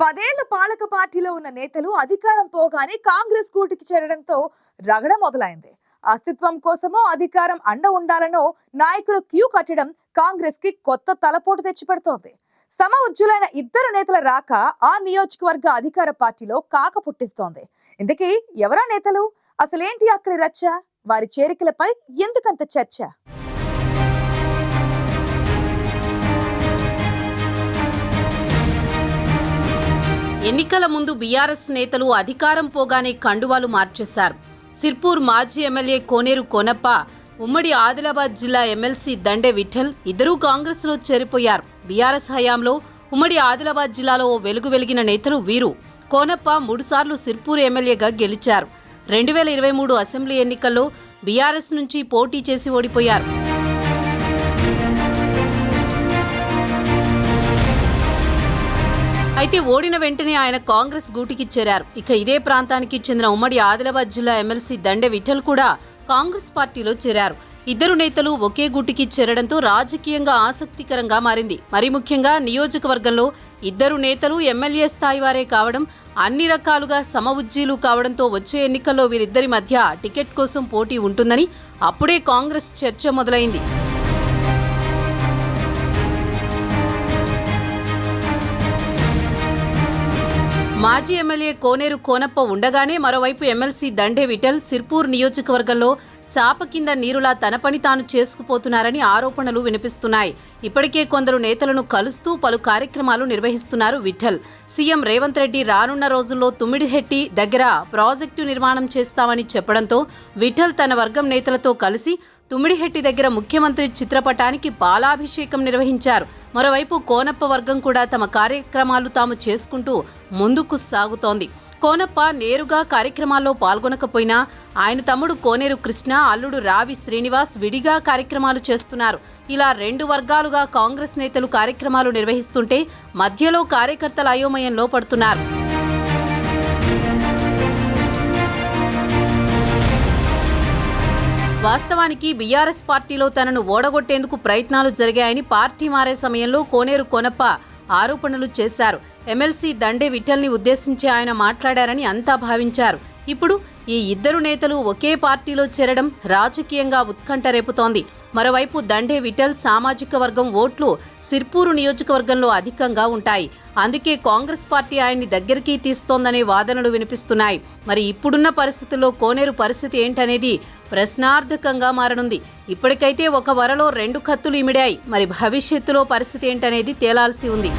10 ఏళ్ల పాలక పార్టీలో ఉన్న నేతలు అధికారం పోగానే కాంగ్రెస్ గూటికి చేరడంతో రగడ మొదలైంది. అస్తిత్వం కోసమో అధికారం అండ ఉండాలనో నాయకులు క్యూ కట్టడం కాంగ్రెస్ కి కొత్త తలపోటు తెచ్చిపెడుతోంది. సమ ఉజ్జులైన ఇద్దరు నేతల రాక ఆ నియోజకవర్గ అధికార పార్టీలో కాక పుట్టిస్తోంది. ఇందుకే ఎవరా నేతలు, అసలేంటి అక్కడి రచ్చ, వారి చేరికలపై ఎందుకంత చర్చ? ఎన్నికల ముందు బీఆర్ఎస్ నేతలు అధికారం పోగానే కండువాలు మార్చేశారు. సిర్పూర్ మాజీ ఎమ్మెల్యే కోనేరు కోనప్ప, ఉమ్మడి ఆదిలాబాద్ జిల్లా ఎమ్మెల్సీ దండే విఠల్ ఇద్దరూ కాంగ్రెస్ లో చేరిపోయారు. బీఆర్ఎస్ హయాంలో ఉమ్మడి ఆదిలాబాద్ జిల్లాలో ఓ వెలుగు వెలిగిన నేతలు వీరు. కోనప్ప 3 సార్లు సిర్పూర్ ఎమ్మెల్యేగా గెలిచారు. 2023 అసెంబ్లీ ఎన్నికల్లో బీఆర్ఎస్ నుంచి పోటీ చేసి ఓడిపోయారు. అయితే ఓడిన వెంటనే ఆయన కాంగ్రెస్ గూటికి చేరారు. ఇక ఇదే ప్రాంతానికి చెందిన ఉమ్మడి ఆదిలాబాద్ జిల్లా ఎమ్మెల్సీ దండే విఠల్ కూడా కాంగ్రెస్ పార్టీలో చేరారు. ఇద్దరు నేతలు ఒకే గూటికి చేరడంతో రాజకీయంగా ఆసక్తికరంగా మారింది. మరి ముఖ్యంగా నియోజకవర్గంలో ఇద్దరు నేతలు ఎమ్మెల్యే స్థాయి వారే కావడం, అన్ని రకాలుగా సమఉజ్జీలు కావడంతో వచ్చే ఎన్నికల్లో వీరిద్దరి మధ్య టికెట్ కోసం పోటీ ఉంటుందని అప్పుడే కాంగ్రెస్ చర్చ మొదలైంది. మాజీ ఎమ్మెల్యే కోనేరు కోనప్ప ఉండగానే మరోవైపు ఎమ్మెల్సీ దండే విఠల్ సిర్పూర్ నియోజకవర్గంలో చాప కింద నీరులా తన పని తాను చేసుకుపోతున్నారని ఆరోపణలు వినిపిస్తున్నాయి. ఇప్పటికే కొందరు నేతలను కలుస్తూ పలు కార్యక్రమాలు నిర్వహిస్తున్నారు విఠల్. సీఎం రేవంత్ రెడ్డి రానున్న రోజుల్లో తుమ్మిడిహెట్టి దగ్గర ప్రాజెక్టు నిర్మాణం చేస్తామని చెప్పడంతో విఠల్ తన వర్గం నేతలతో కలిసి తుమ్మిడిహెట్టి దగ్గర ముఖ్యమంత్రి చిత్రపటానికి పాలాభిషేకం నిర్వహించారు. మరోవైపు కోనప్ప వర్గం కూడా తమ కార్యక్రమాలు తాము చేసుకుంటూ ముందుకు సాగుతోంది. కోనప్ప నేరుగా కార్యక్రమాల్లో పాల్గొనకపోయినా ఆయన తమ్ముడు కోనేరు కృష్ణ, అల్లుడు రావి శ్రీనివాస్ విడిగా కార్యక్రమాలు చేస్తున్నారు. ఇలా 2 వర్గాలుగా కాంగ్రెస్ నేతలు కార్యక్రమాలు నిర్వహిస్తుంటే మధ్యలో కార్యకర్తల అయోమయంలో పడుతున్నారు. వాస్తవానికి బీఆర్ఎస్ పార్టీలో తనను ఓడగొట్టేందుకు ప్రయత్నాలు జరిగాయని పార్టీ మారే సమయంలో కోనేరు కోనప్ప ఆరోపణలు చేశారు. ఎమ్మెల్సీ దండే విఠల్ని ఉద్దేశించి ఆయన మాట్లాడారని అంతా భావించారు. ఇప్పుడు ఈ ఇద్దరు నేతలు ఒకే పార్టీలో చేరడం రాజకీయంగా ఉత్కంఠ రేపుతోంది. మరోవైపు దండే విఠల్ సామాజిక వర్గం ఓట్లు సిర్పూరు నియోజకవర్గంలో అధికంగా ఉంటాయి. అందుకే కాంగ్రెస్ పార్టీ ఆయన్ని దగ్గరికి తీస్తోందనే వాదనలు వినిపిస్తున్నాయి. మరి ఇప్పుడున్న పరిస్థితుల్లో కోనేరు పరిస్థితి ఏంటనేది ప్రశ్నార్థకంగా మారనుంది. ఇప్పటికైతే ఒక వరలో 2 కత్తులు ఇమిడాయి. మరి భవిష్యత్తులో పరిస్థితి ఏంటనేది తేలాల్సి ఉంది.